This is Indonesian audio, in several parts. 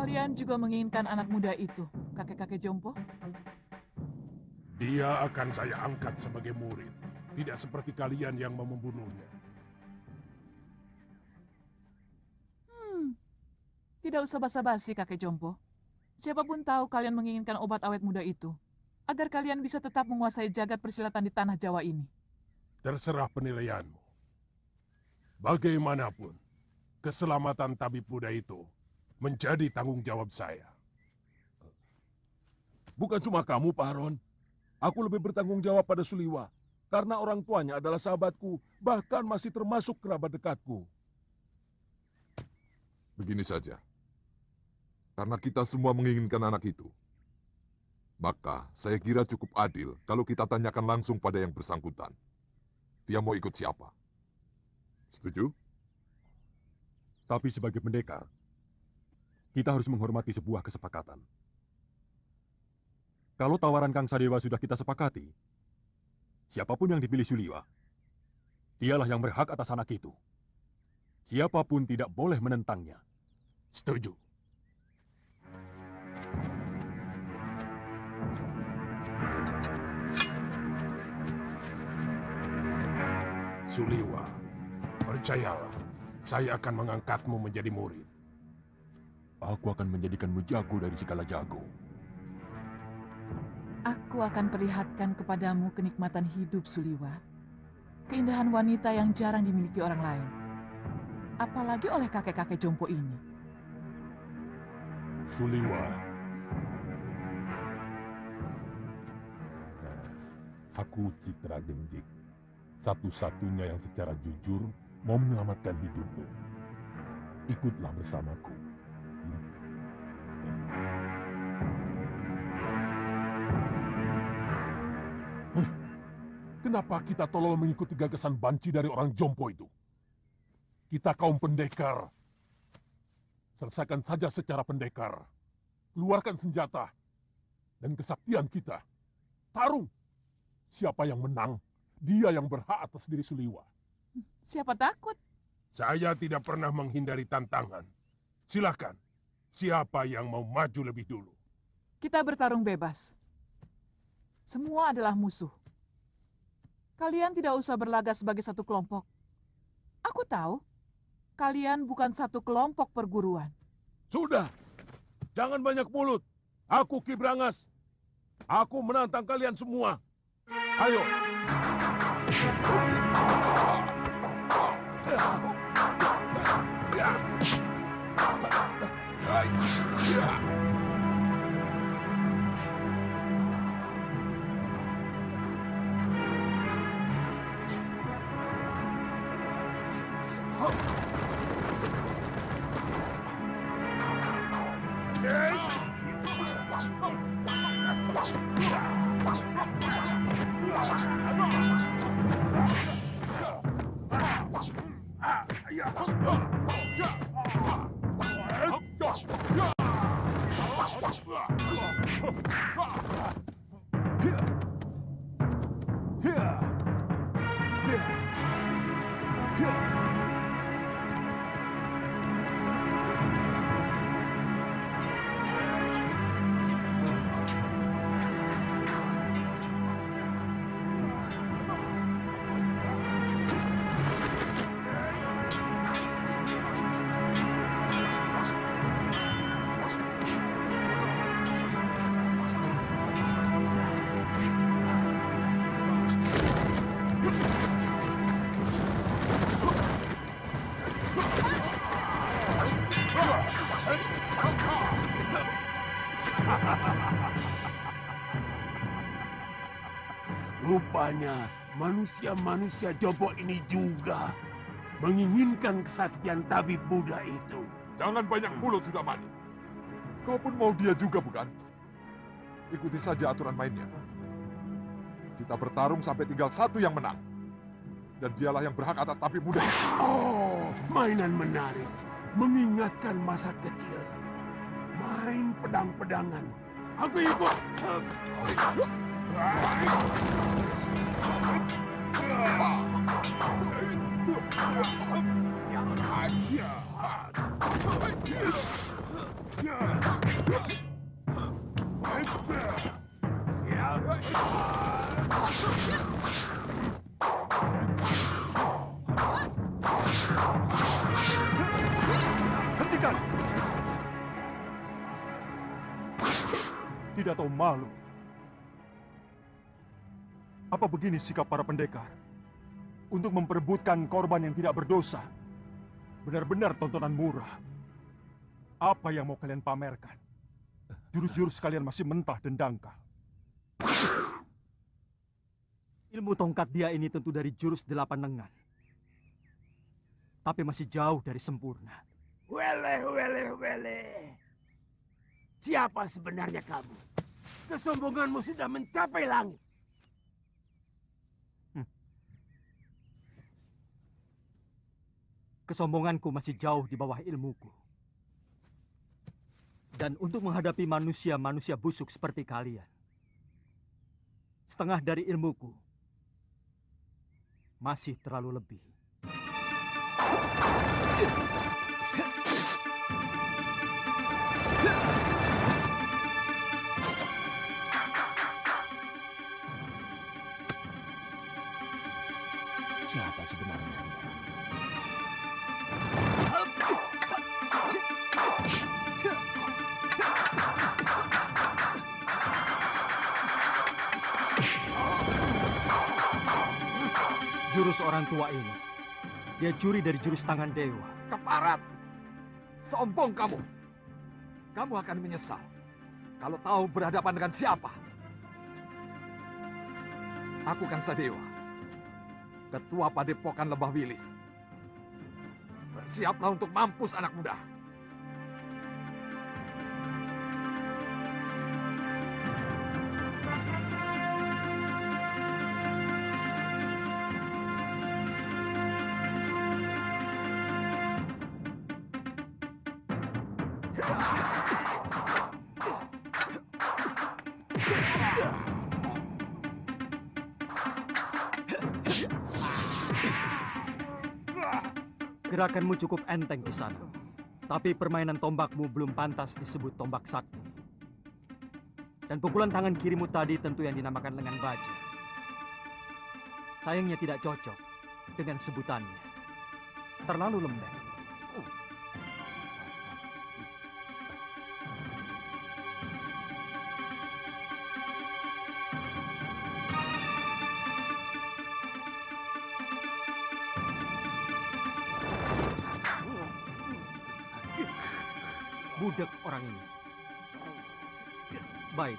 Kalian juga menginginkan anak muda itu, kakek-kakek jompo? Dia akan saya angkat sebagai murid. Tidak seperti kalian yang mau membunuhnya. Tidak usah basa-basi, kakek jompo. Siapapun tahu kalian menginginkan obat awet muda itu, agar kalian bisa tetap menguasai jagat persilatan di tanah Jawa ini. Terserah penilaianmu. Bagaimanapun, keselamatan tabib muda itu menjadi tanggung jawab saya. Bukan cuma kamu, Pak Haron. Aku lebih bertanggung jawab pada Suliwa. Karena orang tuanya adalah sahabatku, bahkan masih termasuk kerabat dekatku. Begini saja. Karena kita semua menginginkan anak itu, maka saya kira cukup adil kalau kita tanyakan langsung pada yang bersangkutan. Dia mau ikut siapa? Setuju? Tapi sebagai pendekar, kita harus menghormati sebuah kesepakatan. Kalau tawaran Kang Sadewa sudah kita sepakati, siapapun yang dipilih Suliwa, dialah yang berhak atas anak itu. Siapapun tidak boleh menentangnya. Setuju. Suliwa, percayalah, saya akan mengangkatmu menjadi murid. Aku akan menjadikanmu jago dari segala jago. Aku akan perlihatkan kepadamu kenikmatan hidup, Suliwa. Keindahan wanita yang jarang dimiliki orang lain. Apalagi oleh kakek-kakek jompo ini. Suliwa. Aku Citra Genjik. Satu-satunya yang secara jujur mau menyelamatkan hidupmu. Ikutlah bersamaku. Kenapa kita tolong mengikuti gagasan banci dari orang jompo itu? Kita kaum pendekar. Selesaikan saja secara pendekar. Keluarkan senjata dan kesaktian kita. Tarung. Siapa yang menang, dia yang berhak atas diri Suliwa. Siapa takut? Saya tidak pernah menghindari tantangan. Silakan. Siapa yang mau maju lebih dulu? Kita bertarung bebas. Semua adalah musuh. Kalian tidak usah berlagak sebagai satu kelompok. Aku tahu, kalian bukan satu kelompok perguruan. Sudah. Jangan banyak mulut. Aku Ki Brangas. Aku menantang kalian semua. Ayo. Rupanya manusia-manusia jompo ini juga menginginkan kesaktian tabib Buddha itu. Jangan banyak mulut sudah mani. Kau pun mau dia juga bukan? Ikuti saja aturan mainnya. Kita bertarung sampai tinggal satu yang menang. Dan dialah yang berhak atas tabib muda. Oh, mainan menarik. Mengingatkan masa kecil. Main pedang-pedangan. Aku ikut. Hentikan! Tidak tahu malu. Apa begini sikap para pendekar? Untuk memperebutkan korban yang tidak berdosa. Benar-benar tontonan murah. Apa yang mau kalian pamerkan? Jurus-jurus kalian masih mentah dan dangkal. Ilmu tongkat dia ini tentu dari jurus 8 lengan. Tapi masih jauh dari sempurna. Wele. Siapa sebenarnya kamu? Kesombonganmu sudah mencapai langit. Kesombonganku masih jauh di bawah ilmuku. Dan untuk menghadapi manusia-manusia busuk seperti kalian, setengah dari ilmuku masih terlalu lebih. Siapa sebenarnya dia? Jurus orang tua ini, dia curi dari jurus tangan dewa. Keparat! Sombong kamu! Kamu akan menyesal kalau tahu berhadapan dengan siapa. Aku Kang Sadewa, Ketua Padepokan Lebah Wilis. Bersiaplah untuk mampus anak muda. Gerakanmu cukup enteng di sana. Tapi permainan tombakmu belum pantas disebut tombak sakti. Dan pukulan tangan kirimu tadi tentu yang dinamakan lengan baja. Sayangnya tidak cocok dengan sebutannya. Terlalu lembek. Budak orang ini. Baik,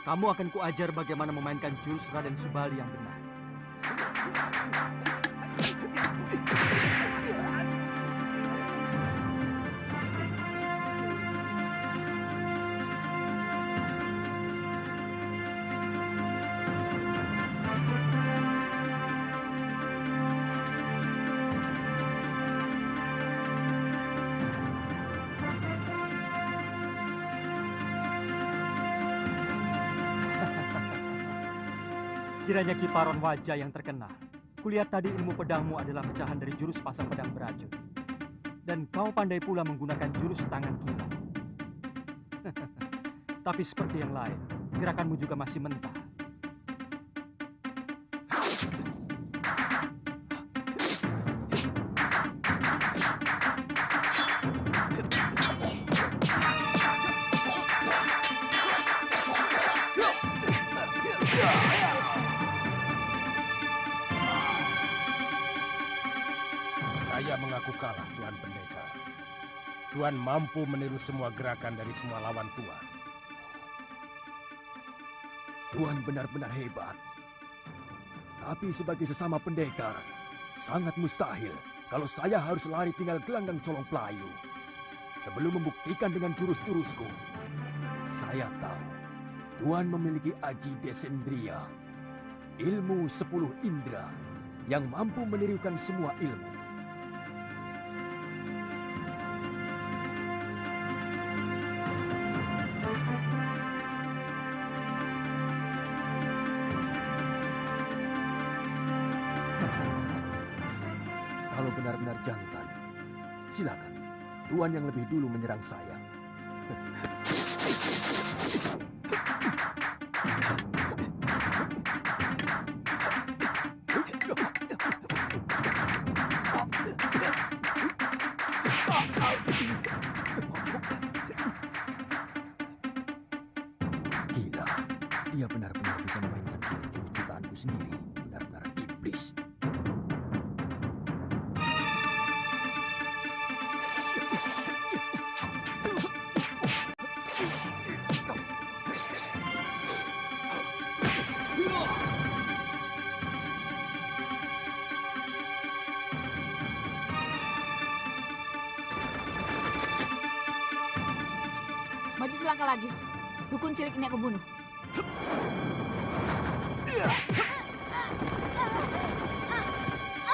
kamu akan kuajar bagaimana memainkan jurus Raden Subali yang benar. Kiranya kiparon wajah yang terkenal. Kulihat tadi ilmu pedangmu adalah pecahan dari jurus pasang pedang beracun. Dan kau pandai pula menggunakan jurus tangan kiri. Tapi seperti yang lain, gerakanmu juga masih mentah. Saya mengaku kalah, Tuan Pendekar. Tuan mampu meniru semua gerakan dari semua lawan Tuan. Tuan benar-benar hebat. Tapi sebagai sesama pendekar, sangat mustahil kalau saya harus lari tinggal gelanggang colong pelayu. Sebelum membuktikan dengan jurus-jurusku, saya tahu Tuan memiliki Aji Desendriya, ilmu 10 indera yang mampu menirukan semua ilmu. Kalau benar-benar jantan, silakan. Tuan yang lebih dulu menyerang saya. Gila, dia benar-benar bisa memainkan jurus-jurus ciptaanku sendiri. Benar-benar iblis. Maju selangkah lagi. Dukun cilik ini aku bunuh.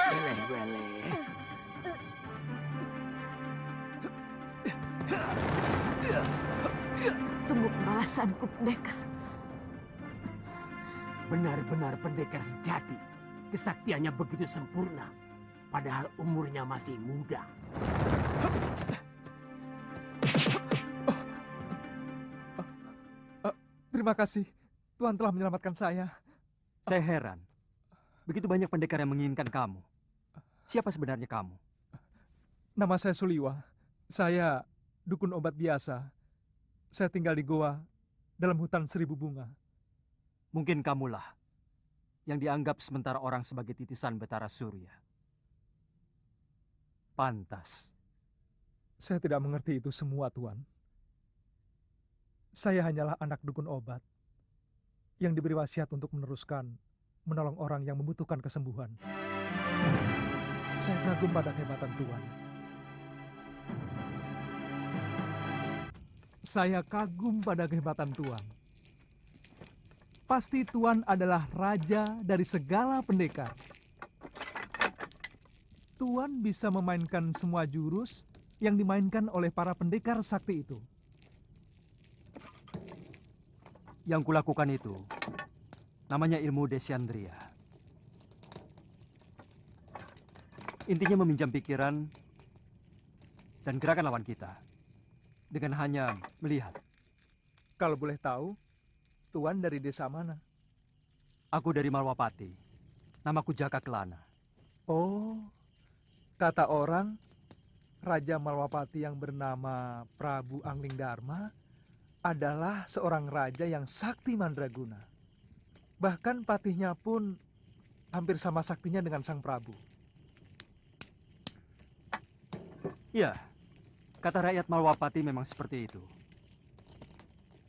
Weleh-weleh. Tunggu pembalasanku, pendekar. Benar-benar pendekar sejati. Kesaktiannya begitu sempurna. Padahal umurnya masih muda. Terima kasih. Tuan telah menyelamatkan saya. Saya heran. Begitu banyak pendekar yang menginginkan kamu. Siapa sebenarnya kamu? Nama saya Suliwa. Saya dukun obat biasa. Saya tinggal di goa dalam hutan 1000 bunga. Mungkin kamulah yang dianggap sementara orang sebagai titisan Betara Surya. Pantas. Saya tidak mengerti itu semua, Tuan. Saya hanyalah anak dukun obat yang diberi wasiat untuk meneruskan menolong orang yang membutuhkan kesembuhan. Saya kagum pada kehebatan Tuan. Saya kagum pada kehebatan Tuan. Pasti Tuan adalah raja dari segala pendekar. Tuan bisa memainkan semua jurus yang dimainkan oleh para pendekar sakti itu. Yang kulakukan itu namanya ilmu Desandria. Intinya meminjam pikiran dan gerakan lawan kita dengan hanya melihat. Kalau boleh tahu, Tuan dari desa mana? Aku dari Malwapati. Namaku Jaka Kelana. Oh, kata orang, Raja Malwapati yang bernama Prabu Angling Dharma adalah seorang raja yang sakti mandraguna. Bahkan patihnya pun hampir sama saktinya dengan sang Prabu. Ya, kata rakyat Malwapati memang seperti itu.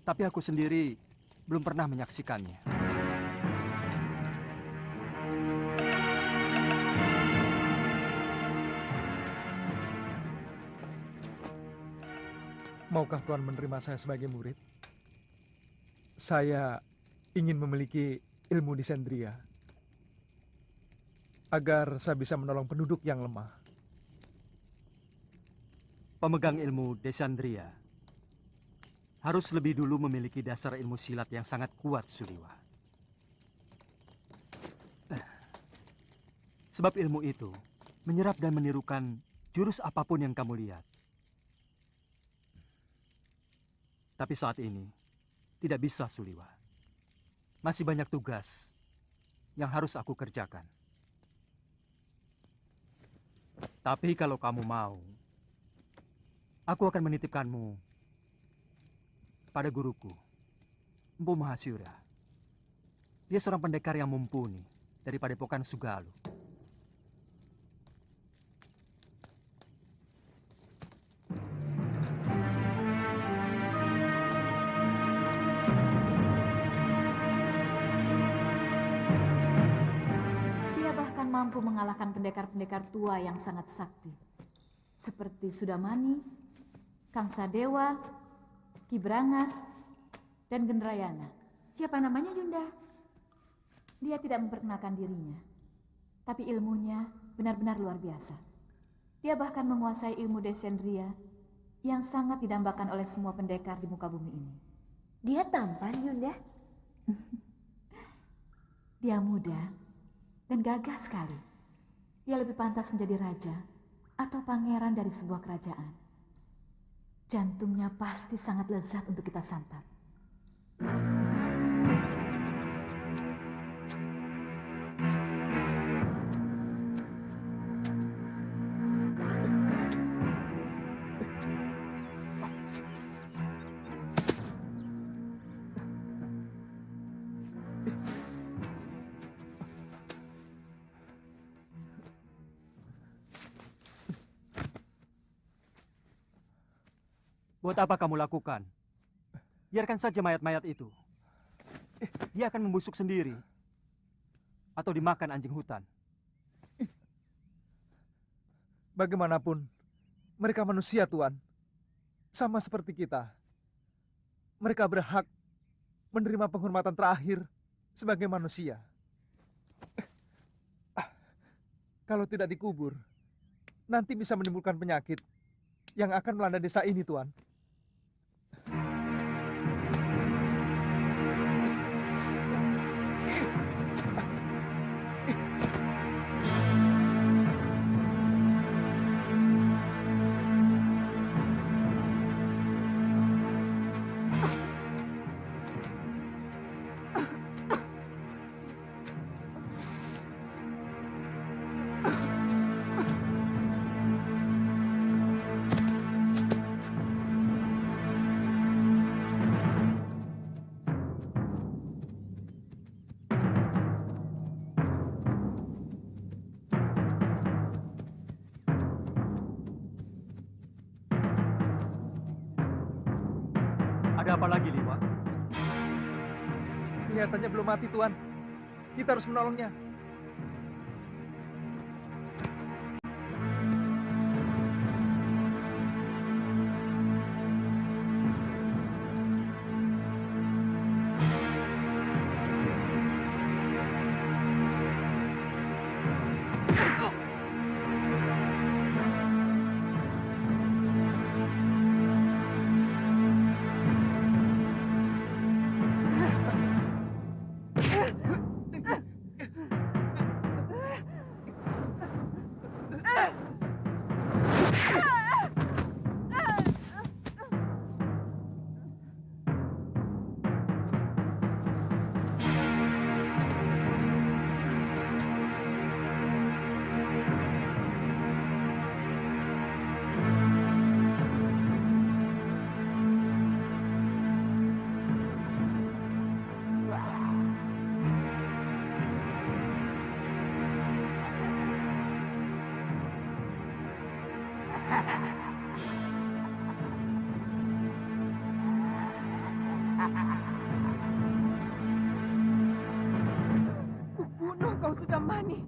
Tapi aku sendiri belum pernah menyaksikannya. Maukah Tuan menerima saya sebagai murid? Saya ingin memiliki ilmu Desandria agar saya bisa menolong penduduk yang lemah. Pemegang ilmu Desandria harus lebih dulu memiliki dasar ilmu silat yang sangat kuat, Suliwa. Sebab ilmu itu menyerap dan menirukan jurus apapun yang kamu lihat. Tapi saat ini tidak bisa, Suliwa. Masih banyak tugas yang harus aku kerjakan. Tapi kalau kamu mau, aku akan menitipkanmu pada guruku, Empu Mahasyura. Dia seorang pendekar yang mumpuni dari Padepokan Sugalu. mampu mengalahkan pendekar-pendekar tua yang sangat sakti. Seperti Sudamani, Kang Sadewa, Ki Brangas, dan Gendrayana. Siapa namanya, Yunda? Dia tidak memperkenalkan dirinya, tapi ilmunya benar-benar luar biasa. Dia bahkan menguasai ilmu descendria yang sangat didambakan oleh semua pendekar di muka bumi ini. Dia tampan, Yunda? Dia muda dan gagah sekali. Dia lebih pantas menjadi raja atau pangeran dari sebuah kerajaan. Jantungnya pasti sangat lezat untuk kita santap. Buat apa kamu lakukan? Biarkan saja mayat-mayat itu. Dia akan membusuk sendiri. Atau dimakan anjing hutan. Bagaimanapun, mereka manusia, Tuan. Sama seperti kita. Mereka berhak menerima penghormatan terakhir sebagai manusia. Kalau tidak dikubur, nanti bisa menimbulkan penyakit yang akan melanda desa ini, Tuan. Ada apa lagi, Liwa? Kelihatannya belum mati, Tuan. Kita harus menolongnya. Kubunuh kau, Sudamani.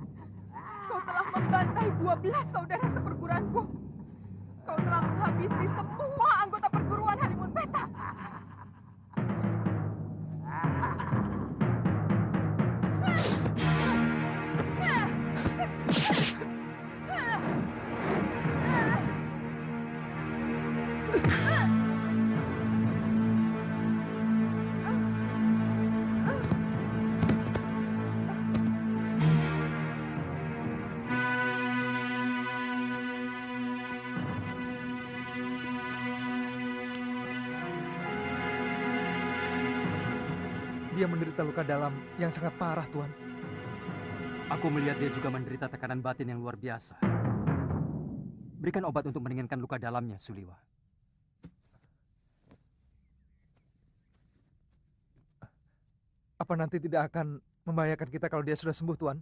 Kau telah membantai 12 saudara seperguruanku. Kau telah menghabisi semua anggota perguruan Halimun Petak. Dia menderita luka dalam yang sangat parah, Tuan. Aku melihat dia juga menderita tekanan batin yang luar biasa. Berikan obat untuk meringankan luka dalamnya, Suliwa. Apa nanti tidak akan membahayakan kita kalau dia sudah sembuh, Tuan?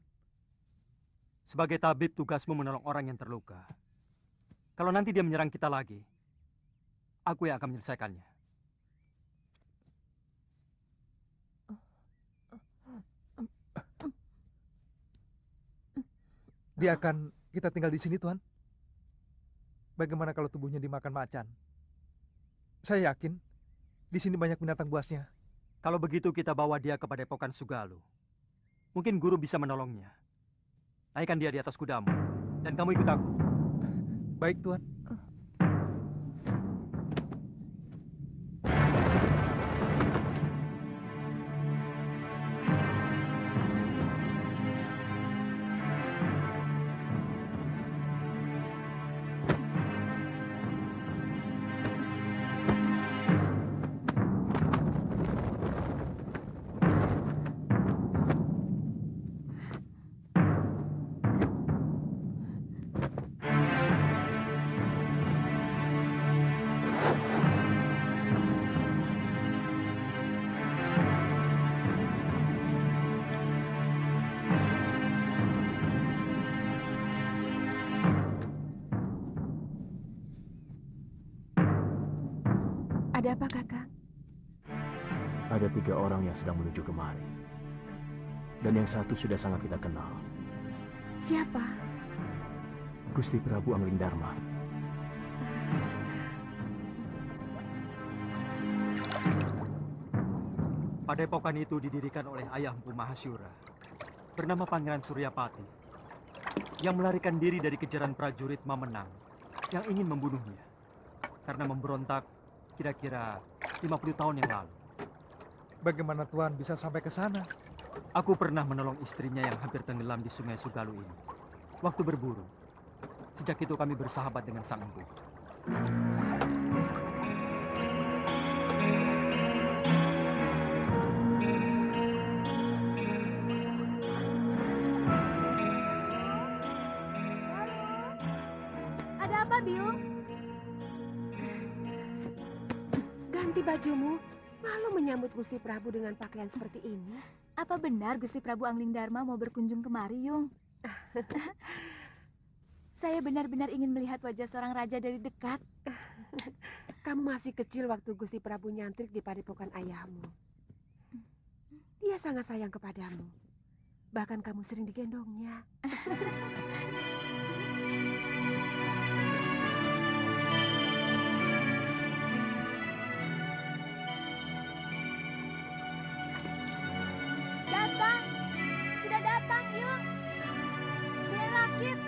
Sebagai tabib, tugasmu menolong orang yang terluka. Kalau nanti dia menyerang kita lagi, aku yang akan menyelesaikannya. Biarkan kita tinggal di sini, Tuan. Bagaimana kalau tubuhnya dimakan macan? Saya yakin di sini banyak binatang buasnya. Kalau begitu kita bawa dia ke Padepokan Sugalu. Mungkin guru bisa menolongnya. Naikkan dia di atas kudamu, dan kamu ikut aku. Baik, Tuan. Ada apa, Kakak? Ada 3 orang yang sedang menuju kemari. Dan yang satu sudah sangat kita kenal. Siapa? Gusti Prabu Anglingdarma. Padepokan itu didirikan oleh ayah Empu Mahasyura, bernama Pangeran Suryapati, yang melarikan diri dari kejaran prajurit Mamenang yang ingin membunuhnya karena memberontak kira-kira 50 tahun yang lalu. Bagaimana Tuan bisa sampai ke sana? Aku pernah menolong istrinya yang hampir tenggelam di Sungai Sugalu ini waktu berburu. Sejak itu kami bersahabat dengan Sang Empu. Ada apa, Biung? Ganti bajumu. Malu menyambut Gusti Prabu dengan pakaian seperti ini. Apa benar Gusti Prabu Anglingdarma mau berkunjung kemari, Yung? Saya benar-benar ingin melihat wajah seorang raja dari dekat. Kamu masih kecil waktu Gusti Prabu nyantrik di padepokan ayahmu. Dia sangat sayang kepadamu. Bahkan kamu sering digendongnya. Datang! Sudah datang, Yung! Bulan Rakit!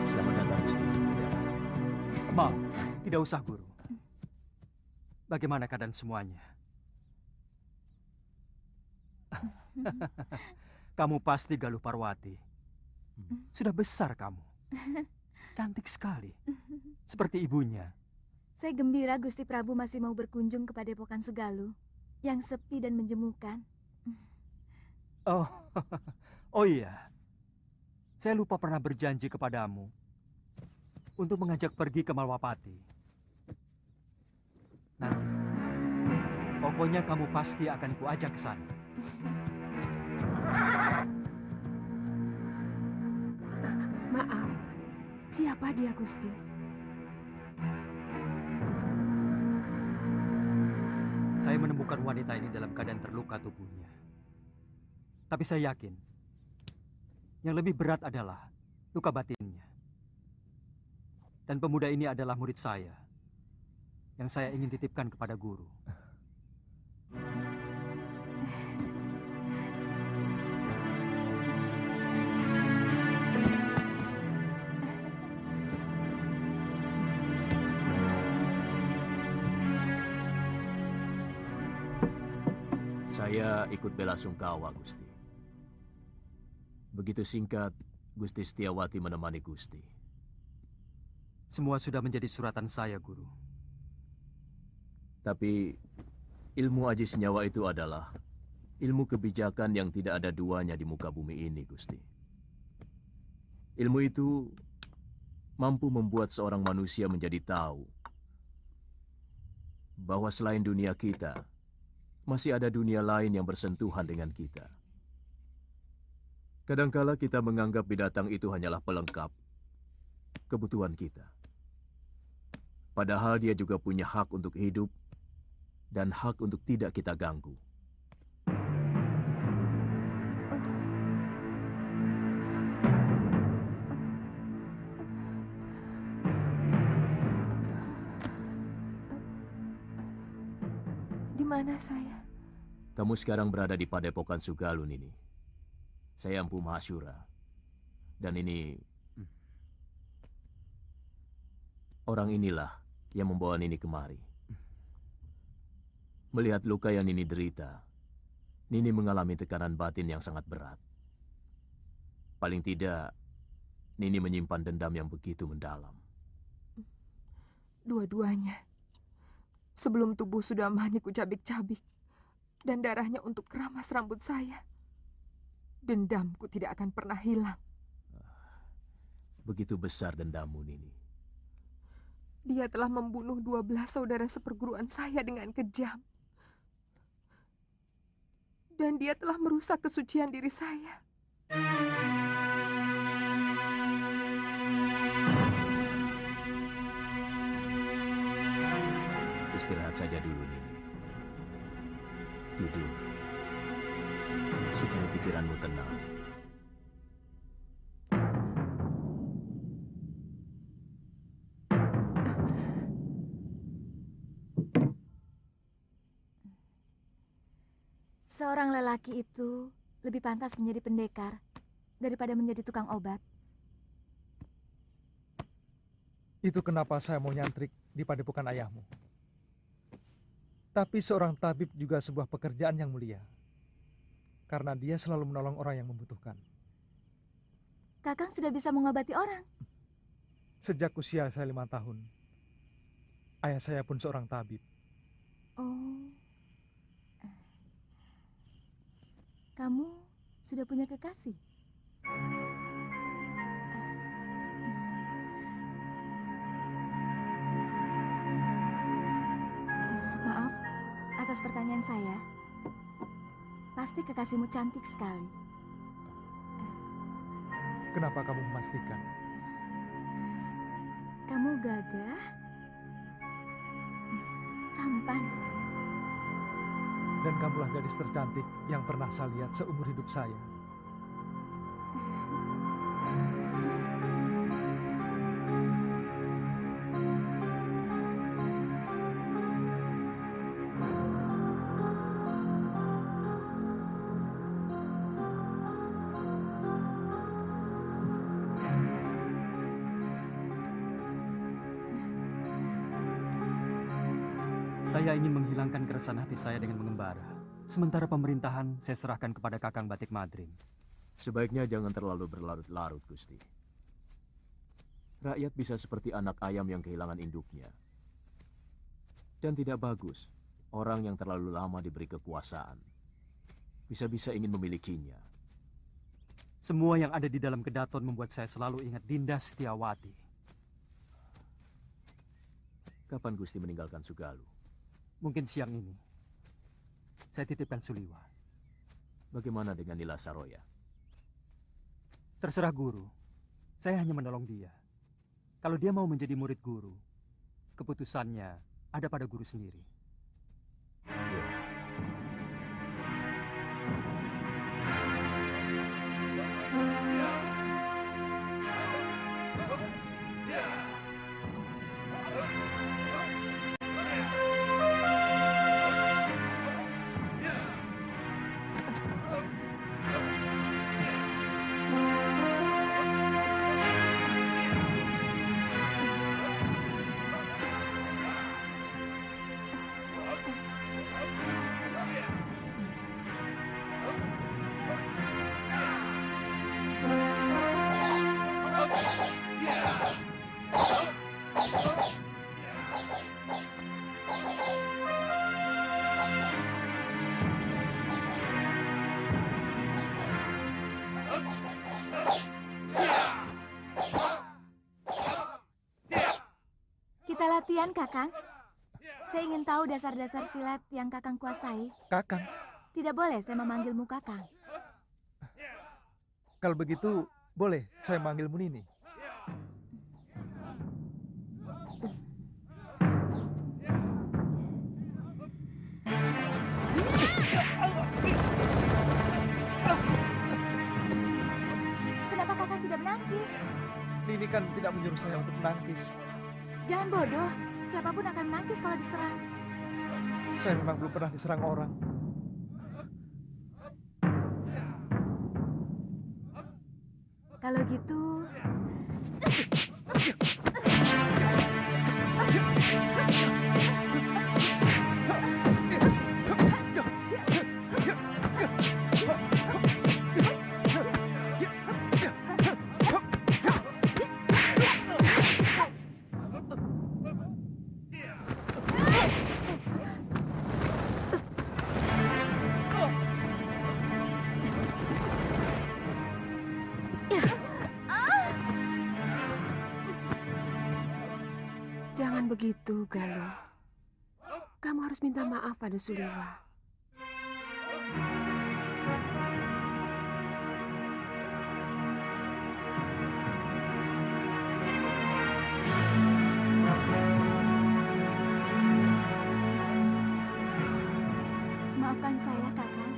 Selamat datang, Gusti. Maaf, tidak usah, Guru. Bagaimana keadaan semuanya? Kamu pasti Galuh Parwati. Sudah besar kamu. Cantik sekali. Seperti ibunya. Saya gembira Gusti Prabu masih mau berkunjung ke Padepokan Sugalu yang sepi dan menjemukan. Oh, oh iya. Saya lupa pernah berjanji kepadamu untuk mengajak pergi ke Malwapati. Nanti, pokoknya kamu pasti akan kuajak ke sana. Maaf, siapa dia, Gusti? Saya menemukan wanita ini dalam keadaan terluka tubuhnya. Tapi saya yakin, yang lebih berat adalah luka batinnya. Dan pemuda ini adalah murid saya, yang saya ingin titipkan kepada guru. Saya ikut bela sungkawa, Gusti. Begitu singkat, Gusti Setiawati menemani Gusti. Semua sudah menjadi suratan saya, Guru. Tapi ilmu Aji Senyawa itu adalah ilmu kebijakan yang tidak ada duanya di muka bumi ini, Gusti. Ilmu itu mampu membuat seorang manusia menjadi tahu bahwa selain dunia kita, masih ada dunia lain yang bersentuhan dengan kita. Kadangkala kita menganggap binatang itu hanyalah pelengkap kebutuhan kita. Padahal dia juga punya hak untuk hidup dan hak untuk tidak kita ganggu. Di mana saya? Kamu sekarang berada di Padepokan Sugalun ini. Saya Empu Mahashura. Dan ini... orang inilah yang membawa Nini kemari. Melihat luka yang Nini derita, Nini mengalami tekanan batin yang sangat berat. Paling tidak, Nini menyimpan dendam yang begitu mendalam. Dua-duanya. Sebelum tubuh sudah mani kucabik-cabik dan darahnya untuk keramas rambut saya, dendamku tidak akan pernah hilang. Begitu besar dendammu, Nini. Dia telah membunuh 12 saudara seperguruan saya dengan kejam. Dan dia telah merusak kesucian diri saya. Istirahat saja dulu, Nini. Tidur. Supaya pikiranmu tenang. Seorang lelaki itu lebih pantas menjadi pendekar daripada menjadi tukang obat. Itu kenapa saya mau nyantrik di padepokan ayahmu. Tapi seorang tabib juga sebuah pekerjaan yang mulia. Karena dia selalu menolong orang yang membutuhkan. Kakang sudah bisa mengobati orang. Sejak usia saya 5 tahun, ayah saya pun seorang tabib. Oh. Kamu sudah punya kekasih? Maaf, atas pertanyaan saya. Pasti kekasihmu cantik sekali. Kenapa kamu memastikan? Kamu gagah, tampan. Dan kamulah gadis tercantik yang pernah saya lihat seumur hidup saya. Saya ingin menghilangkan keresahan hati saya dengan mengembara. Sementara pemerintahan saya serahkan kepada Kakang Batik Madrim. Sebaiknya jangan terlalu berlarut-larut, Gusti. Rakyat bisa seperti anak ayam yang kehilangan induknya. Dan tidak bagus orang yang terlalu lama diberi kekuasaan. Bisa-bisa ingin memilikinya. Semua yang ada di dalam kedaton membuat saya selalu ingat Dinda Setiawati. Kapan Gusti meninggalkan Sugalu? Mungkin siang ini. Saya titipkan Suliwa. Bagaimana dengan Nila Saroya? Terserah guru. Saya hanya menolong dia. Kalau dia mau menjadi murid guru, keputusannya ada pada guru sendiri. Kita latihan, Kakang. Saya ingin tahu dasar-dasar silat yang Kakang kuasai. Kakang. Tidak boleh saya memanggilmu Kakang. Kalau begitu, boleh saya manggilmu Nini. Kenapa Kakang tidak menangkis? Nini kan tidak menyuruh saya untuk menangkis. Jangan bodoh. Siapapun akan menangkis kalau diserang. Saya memang belum pernah diserang orang. Kalau gitu... Jangan begitu, Galuh. Kamu harus minta maaf pada Suliwa. Maafkan saya, Kakang.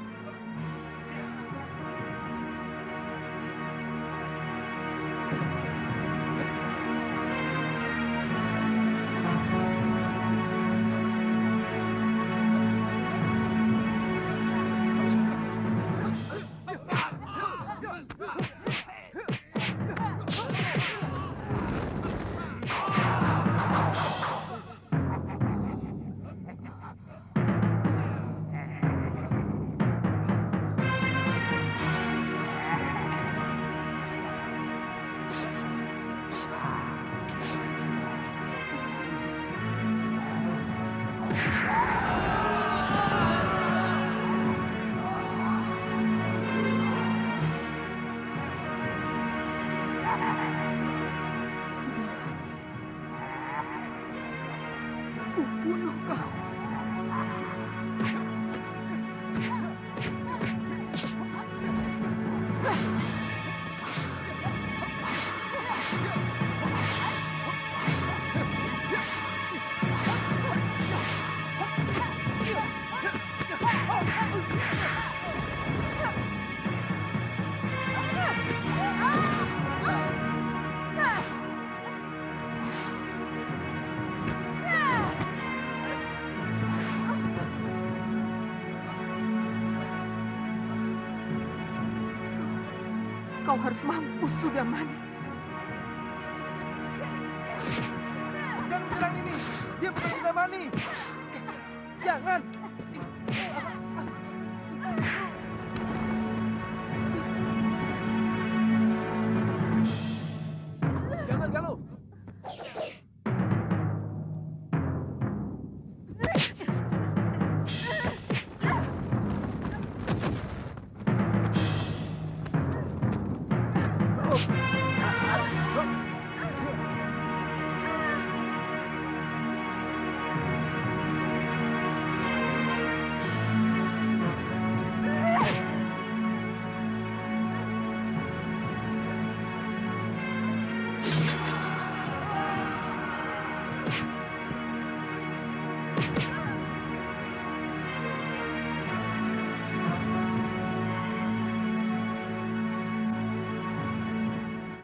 Bunuh kau. Kau harus mampus, Sudamani. Jangan menyerang ini. Dia bukan Sudamani. Jangan.